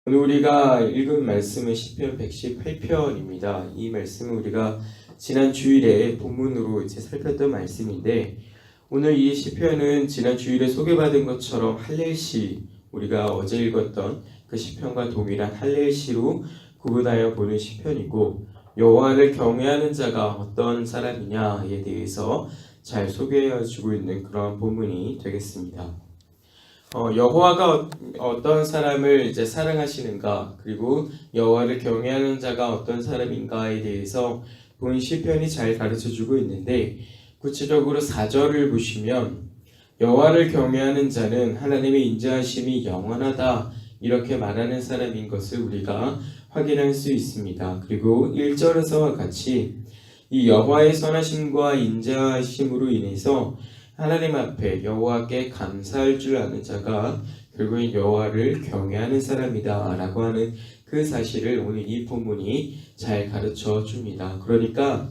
오늘 우리가 읽은 말씀은 시편 118편입니다. 이 말씀은 우리가 지난 주일에 본문으로 이제 살폈던 말씀인데, 오늘 이 시편은 지난 주일에 소개받은 것처럼 할렐시, 우리가 어제 읽었던 그 시편과 동일한 할렐시로 구분하여 보는 시편이고, 여호와를 경외하는 자가 어떤 사람이냐에 대해서 잘 소개해주고 있는 그런 본문이 되겠습니다. 여호와가 어떤 사람을 이제 사랑하시는가, 그리고 여호와를 경외하는 자가 어떤 사람인가에 대해서 본 시편이 잘 가르쳐주고 있는데, 구체적으로 4절을 보시면 여호와를 경외하는 자는 하나님의 인자하심이 영원하다, 이렇게 말하는 사람인 것을 우리가 확인할 수 있습니다. 그리고 1절에서와 같이 이 여호와의 선하심과 인자하심으로 인해서 하나님 앞에 여호와께 감사할 줄 아는 자가 결국엔 여호와를 경외하는 사람이다 라고 하는 그 사실을 오늘 이 본문이 잘 가르쳐 줍니다. 그러니까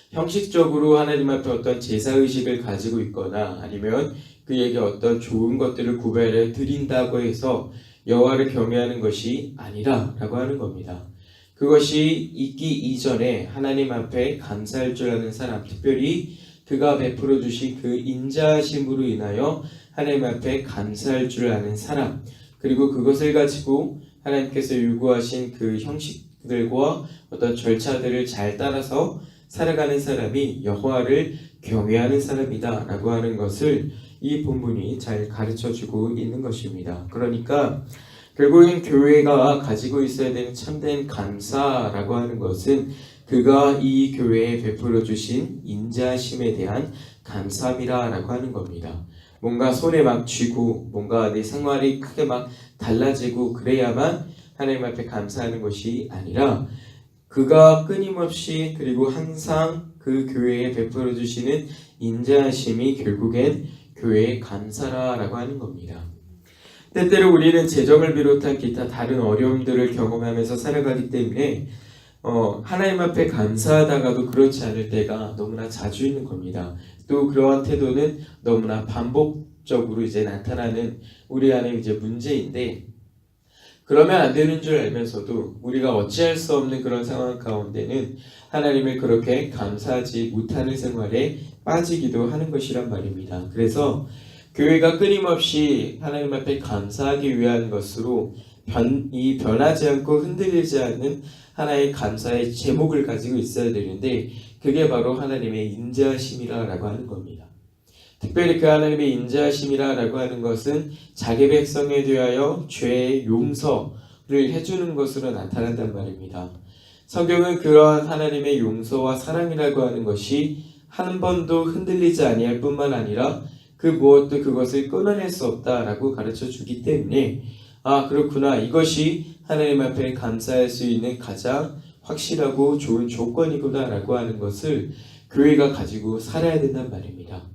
형식적으로 하나님 앞에 어떤 제사의식을 가지고 있거나 아니면 그에게 어떤 좋은 것들을 구별해 드린다고 해서 여호와를 경외하는 것이 아니라 라고 하는 겁니다. 그것이 있기 이전에 하나님 앞에 감사할 줄 아는 사람, 특별히 그가 베풀어 주신 그 인자하심으로 인하여 하나님 앞에 감사할 줄 아는 사람, 그리고 그것을 가지고 하나님께서 요구하신 그 형식들과 어떤 절차들을 잘 따라서 살아가는 사람이 여호와를 경외하는 사람이다 라고 하는 것을 이 본문이 잘 가르쳐주고 있는 것입니다. 그러니까 결국엔 교회가 가지고 있어야 되는 참된 감사라고 하는 것은 그가 이 교회에 베풀어 주신 인자심에 대한 감사함이라 라고 하는 겁니다. 뭔가 손에 막 쥐고 뭔가 내 생활이 크게 막 달라지고 그래야만 하나님 앞에 감사하는 것이 아니라 그가 끊임없이 그리고 항상 그 교회에 베풀어 주시는 인자심이 결국엔 교회의 감사라라고 하는 겁니다. 때때로 우리는 재정을 비롯한 기타 다른 어려움들을 경험하면서 살아가기 때문에 하나님 앞에 감사하다가도 그렇지 않을 때가 너무나 자주 있는 겁니다. 또 그러한 태도는 너무나 반복적으로 이제 나타나는 우리 안에 이제 문제인데, 그러면 안 되는 줄 알면서도 우리가 어찌할 수 없는 그런 상황 가운데는 하나님을 그렇게 감사하지 못하는 생활에 빠지기도 하는 것이란 말입니다. 그래서 교회가 끊임없이 하나님 앞에 감사하기 위한 것으로 변하지 않고 흔들리지 않는 하나의 감사의 제목을 가지고 있어야 되는데, 그게 바로 하나님의 인자하심이라고 하는 겁니다. 특별히 그 하나님의 인자하심이라고 하는 것은 자기 백성에 대하여 죄의 용서를 해주는 것으로 나타난단 말입니다. 성경은 그러한 하나님의 용서와 사랑이라고 하는 것이 한 번도 흔들리지 아니할 뿐만 아니라 그 무엇도 그것을 끊어낼 수 없다라고 가르쳐 주기 때문에, 그렇구나, 이것이 하나님 앞에 감사할 수 있는 가장 확실하고 좋은 조건이구나 라고 하는 것을 교회가 가지고 살아야 된단 말입니다.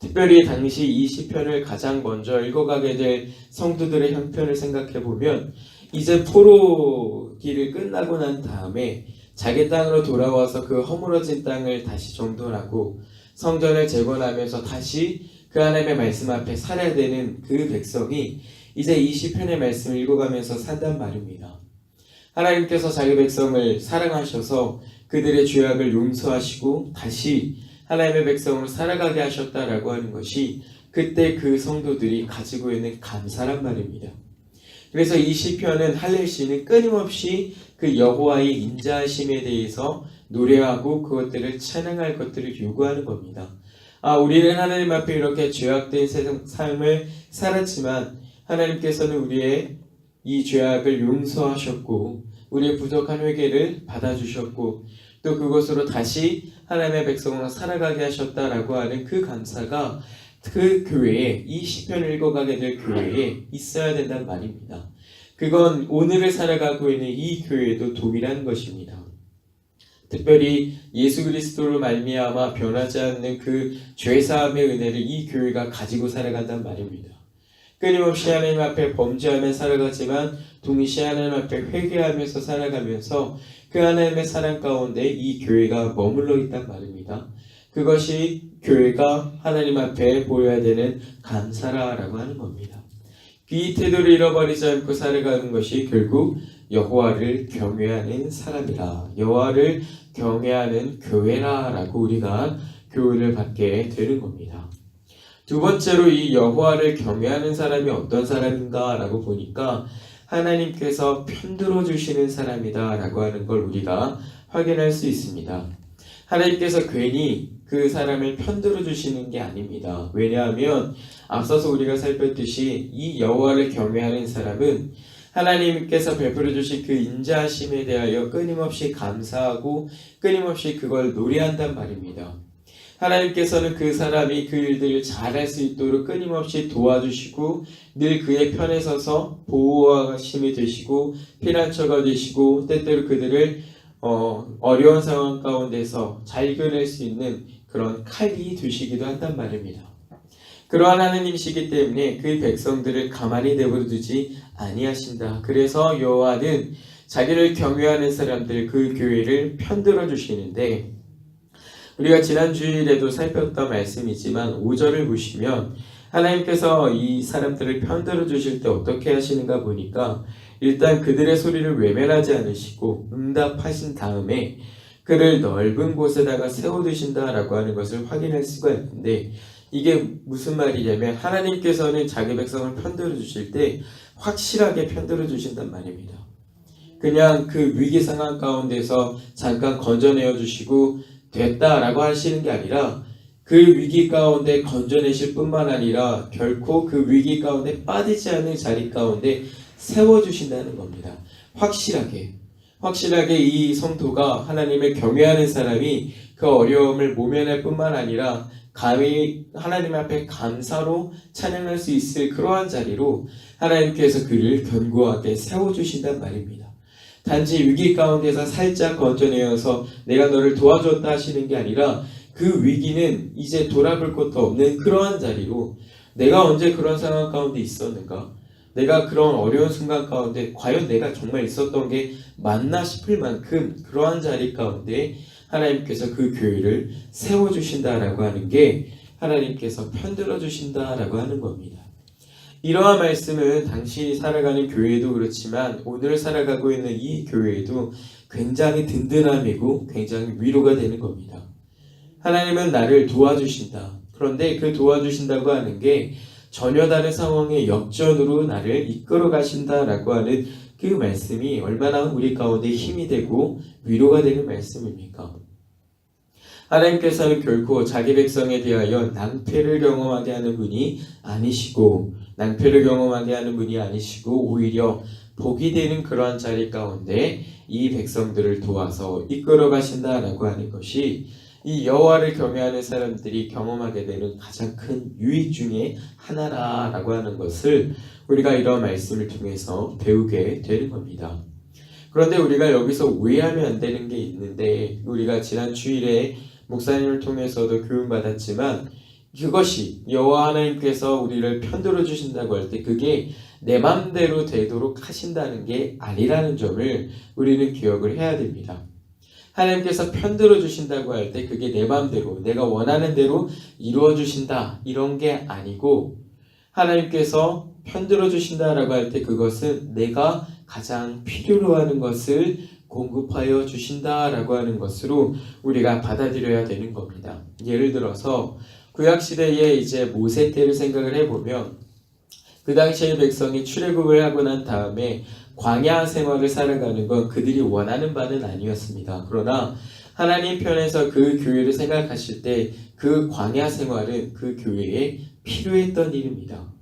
특별히 당시 이 시편을 가장 먼저 읽어가게 될 성도들의 형편을 생각해 보면, 이제 포로기를 끝나고 난 다음에 자기 땅으로 돌아와서 그 허물어진 땅을 다시 정돈하고 성전을 재건하면서 다시 그 하나님의 말씀 앞에 살아야 되는 그 백성이 이제 이 시편의 말씀을 읽어가면서 산단 말입니다. 하나님께서 자기 백성을 사랑하셔서 그들의 죄악을 용서하시고 다시 하나님의 백성으로 살아가게 하셨다라고 하는 것이 그때 그 성도들이 가지고 있는 감사란 말입니다. 그래서 이 시편은 할렐시는 끊임없이 그 여호와의 인자하심에 대해서 노래하고 그것들을 찬양할 것들을 요구하는 겁니다. 우리는 하나님 앞에 이렇게 죄악된 삶을 살았지만 하나님께서는 우리의 이 죄악을 용서하셨고 우리의 부족한 회개를 받아주셨고 또 그것으로 다시 하나님의 백성으로 살아가게 하셨다라고 하는 그 감사가 그 교회에, 이 시편을 읽어가게 될 교회에 있어야 된다는 말입니다. 그건 오늘을 살아가고 있는 이 교회에도 동일한 것입니다. 특별히 예수 그리스도로 말미암아 변하지 않는 그 죄사함의 은혜를 이 교회가 가지고 살아간단 말입니다. 끊임없이 하나님 앞에 범죄하며 살아가지만 동시에 하나님 앞에 회개하면서 살아가면서 그 하나님의 사랑 가운데 이 교회가 머물러 있단 말입니다. 그것이 교회가 하나님 앞에 보여야 되는 감사라고 하는 겁니다. 이 태도를 잃어버리지 않고 살아가는 것이 결국 여호와를 경외하는 사람이라, 여호와를 경외하는 교회라라고 우리가 교훈을 받게 되는 겁니다. 두 번째로 이 여호와를 경외하는 사람이 어떤 사람인가라고 보니까 하나님께서 편들어 주시는 사람이다라고 하는 걸 우리가 확인할 수 있습니다. 하나님께서 괜히 그 사람을 편들어 주시는 게 아닙니다. 왜냐하면 앞서서 우리가 살폈듯이 이 여호와를 경외하는 사람은 하나님께서 베풀어 주신 그 인자하심에 대하여 끊임없이 감사하고 끊임없이 그걸 노래한단 말입니다. 하나님께서는 그 사람이 그 일들을 잘할 수 있도록 끊임없이 도와주시고 늘 그의 편에 서서 보호와 힘이 되시고 피난처가 되시고 때때로 그들을 어려운 상황 가운데서 잘 이겨낼 수 있는 그런 칼이 되시기도 한단 말입니다. 그러한 하나님이시기 때문에 그 백성들을 가만히 내버려 두지 아니하신다. 그래서 여호와는 자기를 경외하는 사람들 그 교회를 편들어 주시는데, 우리가 지난 주일에도 살폈던 말씀이지만 5절을 보시면 하나님께서 이 사람들을 편들어 주실 때 어떻게 하시는가 보니까 일단 그들의 소리를 외면하지 않으시고 응답하신 다음에 그를 넓은 곳에다가 세워두신다라고 하는 것을 확인할 수가 있는데, 이게 무슨 말이냐면 하나님께서는 자기 백성을 편들어 주실 때 확실하게 편들어 주신단 말입니다. 그냥 그 위기 상황 가운데서 잠깐 건져내어 주시고 됐다라고 하시는 게 아니라 그 위기 가운데 건져내실 뿐만 아니라 결코 그 위기 가운데 빠지지 않는 자리 가운데 세워주신다는 겁니다. 확실하게 이 성도가 하나님을 경외하는 사람이 그 어려움을 모면할 뿐만 아니라 감히 하나님 앞에 감사로 찬양할 수 있을 그러한 자리로 하나님께서 그를 견고하게 세워주신단 말입니다. 단지 위기 가운데서 살짝 건져내어서 내가 너를 도와줬다 하시는 게 아니라 그 위기는 이제 돌아볼 것도 없는 그러한 자리로 내가 언제 그런 상황 가운데 있었는가? 내가 그런 어려운 순간 가운데 과연 내가 정말 있었던 게 맞나 싶을 만큼 그러한 자리 가운데 하나님께서 그 교회를 세워주신다라고 하는 게 하나님께서 편들어 주신다라고 하는 겁니다. 이러한 말씀은 당시 살아가는 교회도 그렇지만 오늘 살아가고 있는 이 교회에도 굉장히 든든함이고 굉장히 위로가 되는 겁니다. 하나님은 나를 도와주신다. 그런데 그 도와주신다고 하는 게 전혀 다른 상황의 역전으로 나를 이끌어 가신다라고 하는 그 말씀이 얼마나 우리 가운데 힘이 되고 위로가 되는 말씀입니까? 하나님께서는 결코 자기 백성에 대하여 낭패를 경험하게 하는 분이 아니시고 오히려 복이 되는 그러한 자리 가운데 이 백성들을 도와서 이끌어 가신다라고 하는 것이 이 여호와를 경외하는 사람들이 경험하게 되는 가장 큰 유익 중에 하나라고 하는 것을 우리가 이런 말씀을 통해서 배우게 되는 겁니다. 그런데 우리가 여기서 오해하면 안 되는 게 있는데, 우리가 지난 주일에 목사님을 통해서도 교훈받았지만 그것이 여호와 하나님께서 우리를 편들어 주신다고 할 때 그게 내 맘대로 되도록 하신다는 게 아니라는 점을 우리는 기억을 해야 됩니다. 하나님께서 편들어 주신다고 할 때 그게 내 맘대로 내가 원하는 대로 이루어 주신다 이런 게 아니고, 하나님께서 편들어 주신다라고 할 때 그것은 내가 가장 필요로 하는 것을 공급하여 주신다라고 하는 것으로 우리가 받아들여야 되는 겁니다. 예를 들어서 구약시대에 이제 모세 때를 생각을 해보면 그 당시의 백성이 출애굽을 하고 난 다음에 광야 생활을 살아가는 건 그들이 원하는 바는 아니었습니다. 그러나 하나님 편에서 그 교회를 생각하실 때 그 광야 생활은 그 교회에 필요했던 일입니다.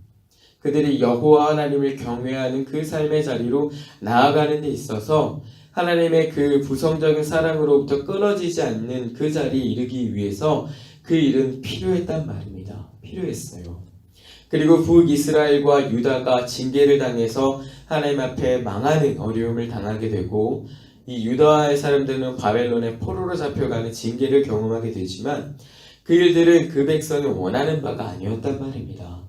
그들이 여호와 하나님을 경외하는 그 삶의 자리로 나아가는 데 있어서 하나님의 그 부성적인 사랑으로부터 끊어지지 않는 그 자리에 이르기 위해서 그 일은 필요했단 말입니다. 필요했어요. 그리고 북이스라엘과 유다가 징계를 당해서 하나님 앞에 망하는 어려움을 당하게 되고, 이 유다의 사람들은 바벨론의 포로로 잡혀가는 징계를 경험하게 되지만 그 일들은 그 백성이 원하는 바가 아니었단 말입니다.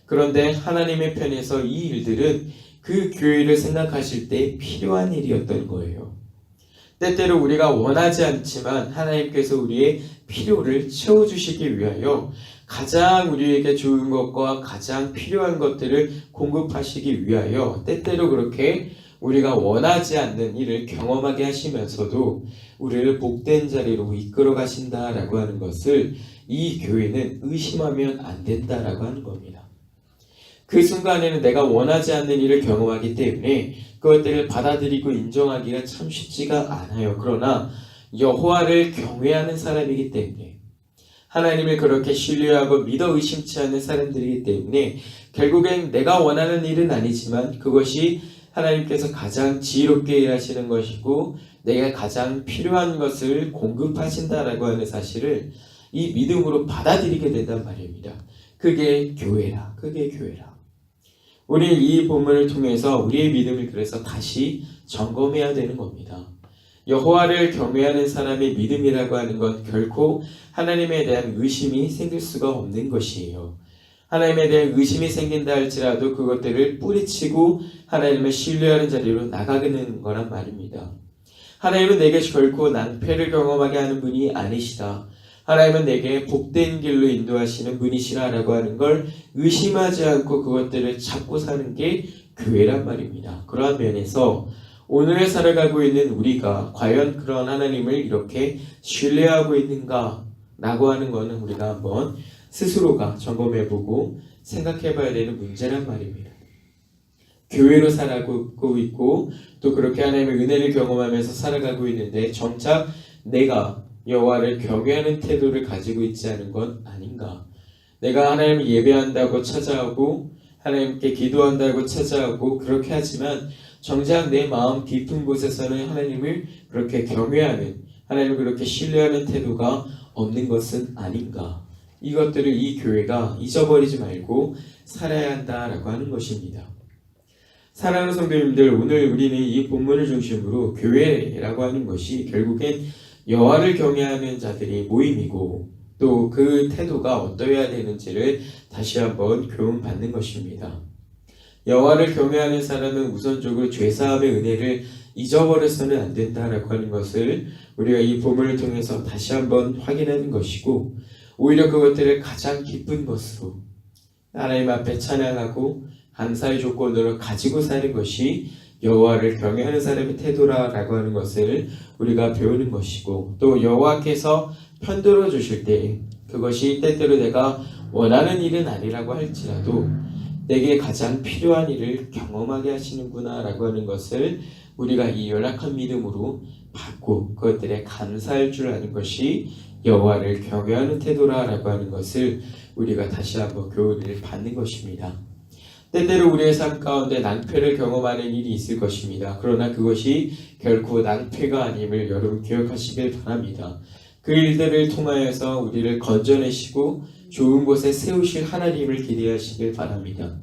그런데 하나님의 편에서 이 일들은 그 교회를 생각하실 때 필요한 일이었던 거예요. 때때로 우리가 원하지 않지만 하나님께서 우리의 필요를 채워주시기 위하여 가장 우리에게 좋은 것과 가장 필요한 것들을 공급하시기 위하여 때때로 그렇게 우리가 원하지 않는 일을 경험하게 하시면서도 우리를 복된 자리로 이끌어 가신다라고 하는 것을 이 교회는 의심하면 안 된다라고 하는 겁니다. 그 순간에는 내가 원하지 않는 일을 경험하기 때문에 그것들을 받아들이고 인정하기가 참 쉽지가 않아요. 그러나 여호와를 경외하는 사람이기 때문에, 하나님을 그렇게 신뢰하고 믿어 의심치 않는 사람들이기 때문에 결국엔 내가 원하는 일은 아니지만 그것이 하나님께서 가장 지혜롭게 일하시는 것이고 내가 가장 필요한 것을 공급하신다라고 하는 사실을 이 믿음으로 받아들이게 된단 말입니다. 그게 교회라. 그게 교회라. 우리 이 본문을 통해서 우리의 믿음을 그래서 다시 점검해야 되는 겁니다. 여호와를 경외하는 사람의 믿음이라고 하는 건 결코 하나님에 대한 의심이 생길 수가 없는 것이에요. 하나님에 대한 의심이 생긴다 할지라도 그것들을 뿌리치고 하나님을 신뢰하는 자리로 나가는 거란 말입니다. 하나님은 내게 결코 낭패를 경험하게 하는 분이 아니시다. 하나님은 내게 복된 길로 인도하시는 분이시라라고 하는 걸 의심하지 않고 그것들을 잡고 사는 게 교회란 말입니다. 그러한 면에서 오늘에 살아가고 있는 우리가 과연 그런 하나님을 이렇게 신뢰하고 있는가 라고 하는 것은 우리가 한번 스스로가 점검해보고 생각해봐야 되는 문제란 말입니다. 교회로 살아가고 있고 또 그렇게 하나님의 은혜를 경험하면서 살아가고 있는데 정작 내가 여호와를 경외하는 태도를 가지고 있지 않은 건 아닌가? 내가 하나님을 예배한다고 찾아오고 하나님께 기도한다고 찾아오고 그렇게 하지만 정작 내 마음 깊은 곳에서는 하나님을 그렇게 경외하는, 하나님을 그렇게 신뢰하는 태도가 없는 것은 아닌가? 이것들을 이 교회가 잊어버리지 말고 살아야 한다라고 하는 것입니다. 사랑하는 성도님들, 오늘 우리는 이 본문을 중심으로 교회라고 하는 것이 결국엔 여호와를 경외하는 자들이 모임이고 또 그 태도가 어떠해야 되는지를 다시 한번 교훈받는 것입니다. 여호와를 경외하는 사람은 우선적으로 죄사함의 은혜를 잊어버려서는 안 된다라고 하는 것을 우리가 이 본문을 통해서 다시 한번 확인하는 것이고 오히려 그것들을 가장 기쁜 것으로 하나님 앞에 찬양하고 감사의 조건으로 가지고 사는 것이 여호와를 경외하는 사람의 태도라고 하는 것을 우리가 배우는 것이고 또 여호와께서 편들어 주실 때 그것이 때때로 내가 원하는 일은 아니라고 할지라도 내게 가장 필요한 일을 경험하게 하시는구나 라고 하는 것을 우리가 이 연약한 믿음으로 받고 그것들에 감사할 줄 아는 것이 여호와를 경외하는 태도라고 하는 것을 우리가 다시 한번 교훈을 받는 것입니다. 때때로 우리의 삶 가운데 낭패를 경험하는 일이 있을 것입니다. 그러나 그것이 결코 낭패가 아님을 여러분 기억하시길 바랍니다. 그 일들을 통하여서 우리를 건져내시고 좋은 곳에 세우실 하나님을 기대하시길 바랍니다.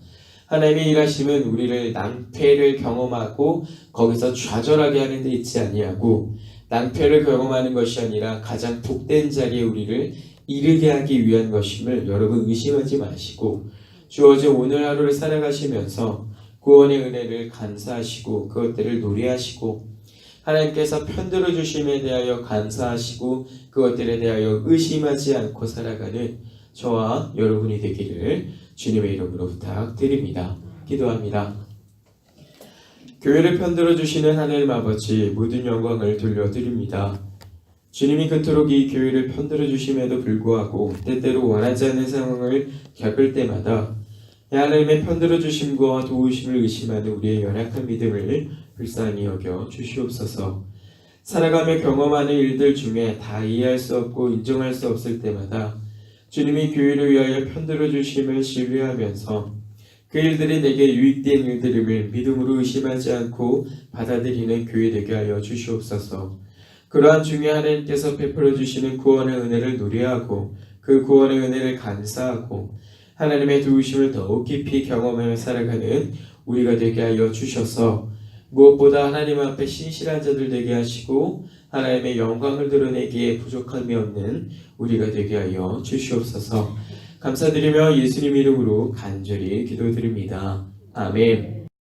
하나님의 일하심은 우리를 낭패를 경험하고 거기서 좌절하게 하는 데 있지 아니하고 낭패를 경험하는 것이 아니라 가장 복된 자리에 우리를 이르게 하기 위한 것임을 여러분 의심하지 마시고 주어진 오늘 하루를 살아가시면서 구원의 은혜를 감사하시고 그것들을 노래하시고 하나님께서 편들어 주심에 대하여 감사하시고 그것들에 대하여 의심하지 않고 살아가는 저와 여러분이 되기를 주님의 이름으로 부탁드립니다. 기도합니다. 교회를 편들어 주시는 하나님 아버지 모든 영광을 돌려드립니다. 주님이 그토록 이 교회를 편들어 주심에도 불구하고 때때로 원하지 않는 상황을 겪을 때마다 하나님의 편들어 주심과 도우심을 의심하는 우리의 연약한 믿음을 불쌍히 여겨 주시옵소서. 살아가며 경험하는 일들 중에 다 이해할 수 없고 인정할 수 없을 때마다 주님이 교회를 위하여 편들어 주심을 신뢰하면서 그 일들이 내게 유익된 일들임을 믿음으로 의심하지 않고 받아들이는 교회 되게 하여 주시옵소서. 그러한 중에 하나님께서 베풀어 주시는 구원의 은혜를 노래하고 그 구원의 은혜를 감사하고 하나님의 도우심을 더욱 깊이 경험하며 살아가는 우리가 되게 하여 주셔서 무엇보다 하나님 앞에 신실한 자들 되게 하시고 하나님의 영광을 드러내기에 부족함이 없는 우리가 되게 하여 주시옵소서. 감사드리며 예수님 이름으로 간절히 기도드립니다. 아멘.